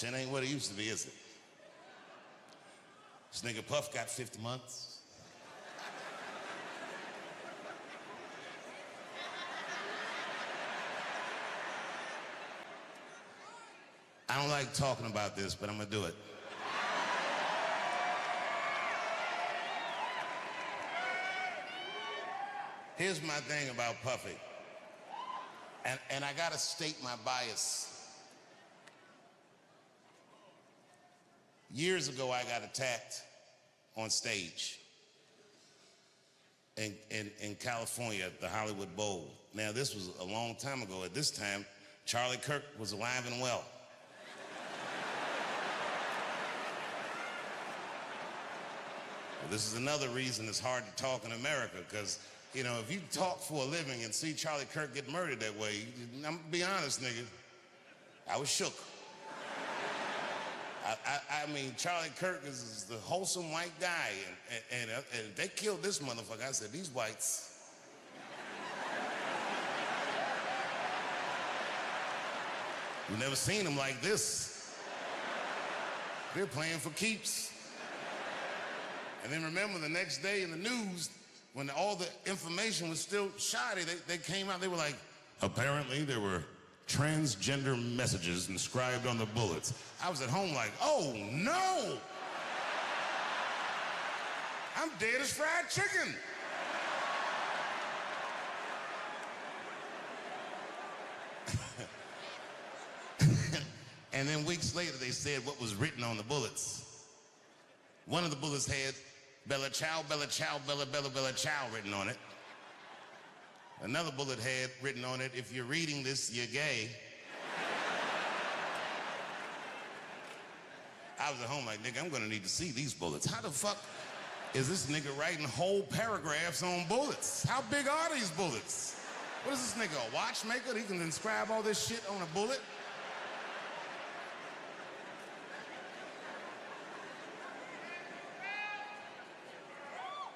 Shit ain't what it used to be, is it? This nigga Puff got 50 months. I don't like talking about this, but I'm gonna do it. Here's my thing about Puffy. And I gotta state my bias. Years ago, I got attacked on stage in California at the Hollywood Bowl. Now, this was a long time ago. At this time, Charlie Kirk was alive and well. Well, this is another reason it's hard to talk in America, because, you know, if you talk for a living and see Charlie Kirk get murdered that way, I'm gonna be honest, nigga, I was shook. I mean, Charlie Kirk is the wholesome white guy, and they killed this motherfucker. I said, these whites. We've never seen them like this. They're playing for keeps. And then remember, the next day in the news, when all the information was still shoddy, they came out, they were like, apparently there were transgender messages inscribed on the bullets. I was at home like, oh no! I'm dead as fried chicken. And then weeks later, they said what was written on the bullets. One of the bullets had Bella Ciao, Bella Ciao, Bella, Bella, Bella Ciao written on it. Another bullet had written on it, if you're reading this, you're gay. I was at home like, nigga, I'm gonna need to see these bullets. How the fuck is this nigga writing whole paragraphs on bullets? How big are these bullets? What is this nigga, a watchmaker? He can inscribe all this shit on a bullet?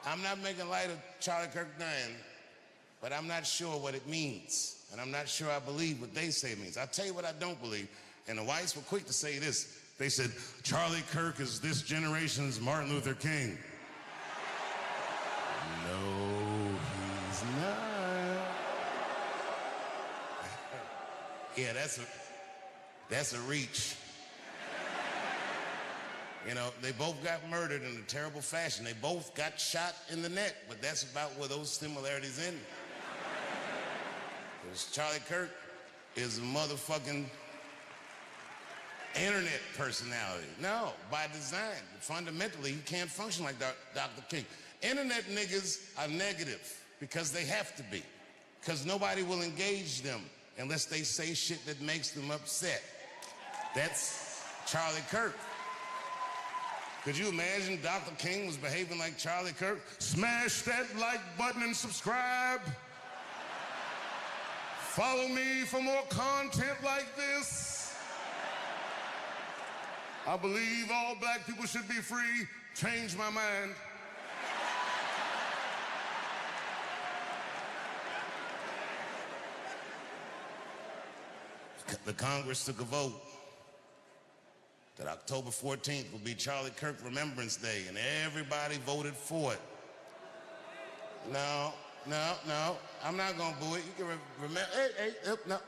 I'm not making light of Charlie Kirk dying, but I'm not sure what it means. And I'm not sure I believe what they say it means. I'll tell you what I don't believe. And the whites were quick to say this. They said, Charlie Kirk is this generation's Martin Luther King. No, he's not. Yeah, that's a reach. You know, they both got murdered in a terrible fashion. They both got shot in the neck, but that's about where those similarities end. Because Charlie Kirk is a motherfucking internet personality. No, by design. Fundamentally, he can't function like Dr. King. Internet niggas are negative because they have to be. Because nobody will engage them unless they say shit that makes them upset. That's Charlie Kirk. Could you imagine Dr. King was behaving like Charlie Kirk? Smash that like button and subscribe. Follow me for more content like this. I believe all black people should be free. Change my mind. The Congress took a vote that October 14th will be Charlie Kirk Remembrance Day, and everybody voted for it. No, I'm not gonna boo it. You can remember, no.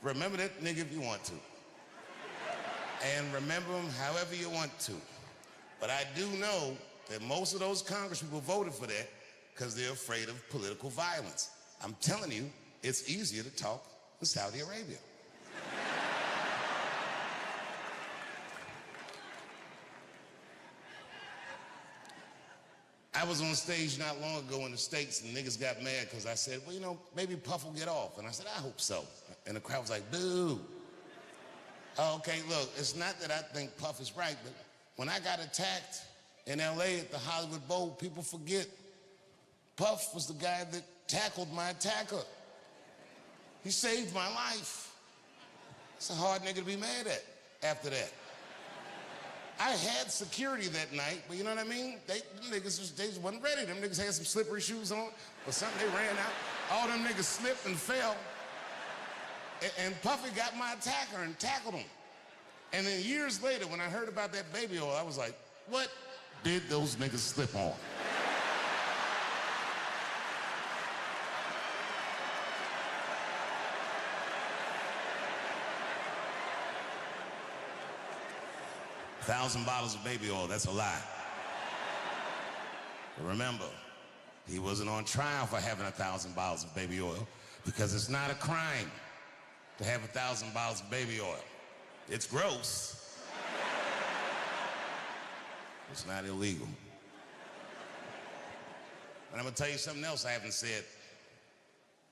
Remember that nigga if you want to. And remember him however you want to. But I do know that most of those congresspeople voted for that because they're afraid of political violence. I'm telling you, it's easier to talk in Saudi Arabia. I was on stage not long ago in the States, and niggas got mad because I said, well, you know, maybe Puff will get off. And I said, I hope so. And the crowd was like, boo. Oh, okay, look, it's not that I think Puff is right, but when I got attacked in LA at the Hollywood Bowl, people forget Puff was the guy that tackled my attacker. He saved my life. It's a hard nigga to be mad at after that. I had security that night, but you know what I mean? They just wasn't ready. Them niggas had some slippery shoes on or something. They ran out. All them niggas slipped and fell. And Puffy got my attacker and tackled him. And then years later, when I heard about that baby oil, I was like, what did those niggas slip on? $1,000 bottles of baby oil, that's a lie. But remember, he wasn't on trial for having 1,000 bottles of baby oil because it's not a crime to have 1,000 bottles of baby oil. It's gross. It's not illegal. And I'm gonna tell you something else I haven't said,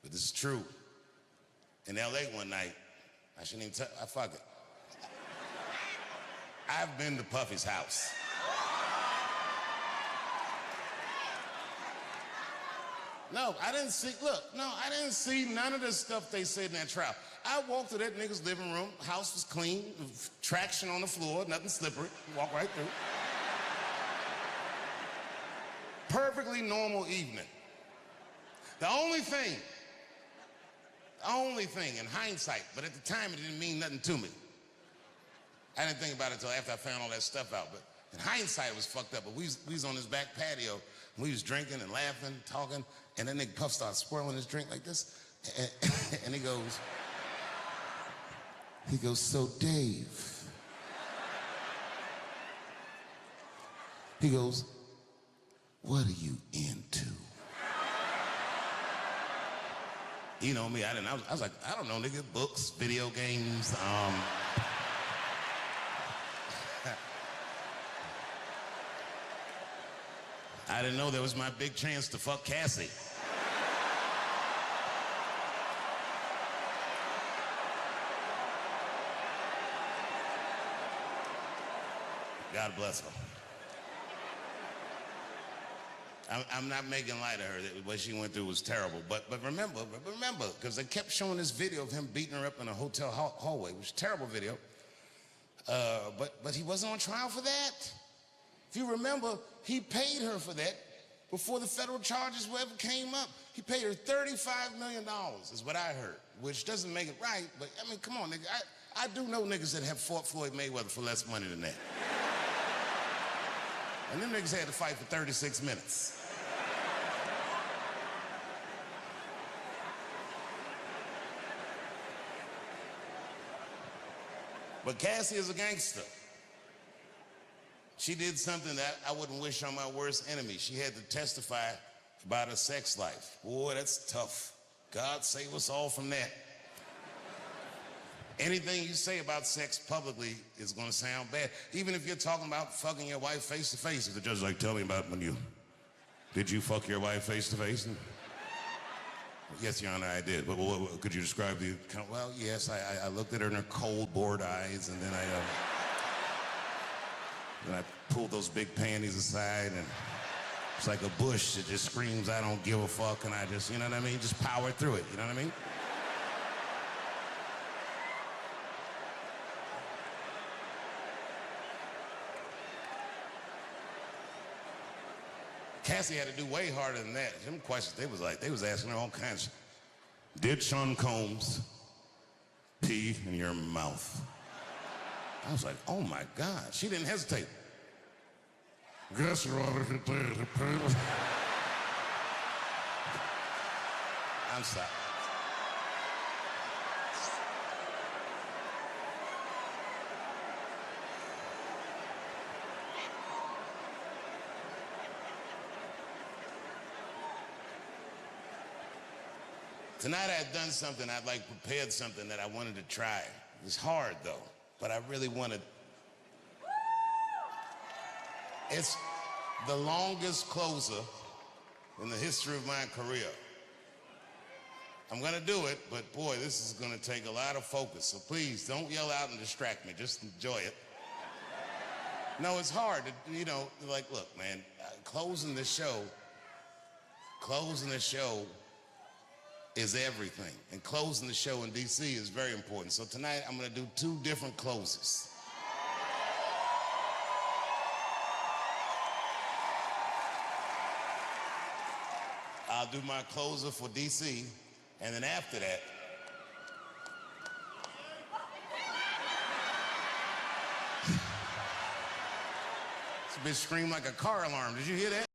but this is true. In LA one night, I shouldn't even tell, fuck it. I've been to Puffy's house. No, I didn't see none of the stuff they said in that trial. I walked through that nigga's living room, house was clean, traction on the floor, nothing slippery, walk right through. Perfectly normal evening. The only thing in hindsight, but at the time it didn't mean nothing to me. I didn't think about it until after I found all that stuff out, but in hindsight it was fucked up. But we was on this back patio, and we was drinking and laughing, talking, and then nigga Puff started swirling his drink like this, and he goes, so Dave, he goes, what are you into? You know me, I was like, I don't know, nigga, books, video games, I didn't know that was my big chance to fuck Cassie. God bless her. I'm not making light of her. What she went through was terrible. But remember, because they kept showing this video of him beating her up in a hotel hallway, which is a terrible video. But he wasn't on trial for that. If you remember, he paid her for that before the federal charges ever came up. He paid her $35 million, is what I heard, which doesn't make it right, but I mean, come on, nigga. I do know niggas that have fought Floyd Mayweather for less money than that. And them niggas had to fight for 36 minutes. But Cassie is a gangster. She did something that I wouldn't wish on my worst enemy. She had to testify about her sex life. Boy, that's tough. God save us all from that. Anything you say about sex publicly is gonna sound bad. Even if you're talking about fucking your wife face to face. If the judge's like, tell me about did you fuck your wife face to face? Yes, Your Honor, I did. But could you describe the account? Well, yes, I looked at her in her cold, bored eyes, and then I pulled those big panties aside, and it's like a bush that just screams, I don't give a fuck, and I just, you know what I mean? Just power through it, you know what I mean? Cassie had to do way harder than that. Them questions, they was asking her all kinds. Did Sean Combs pee in your mouth? I was like, oh my God. She didn't hesitate. Guess you ought to pee. I'm sorry. Tonight I had done something, I'd like prepared something that I wanted to try. It was hard though, but I really wanted. It's the longest closer in the history of my career. I'm gonna do it, but boy, this is gonna take a lot of focus. So please don't yell out and distract me, just enjoy it. No, it's hard, you know, like, look, man, closing the show is everything. And closing the show in DC is very important. So tonight I'm gonna do 2 different closes. I'll do my closer for DC, and then after that, This bitch screamed like a car alarm. Did you hear that?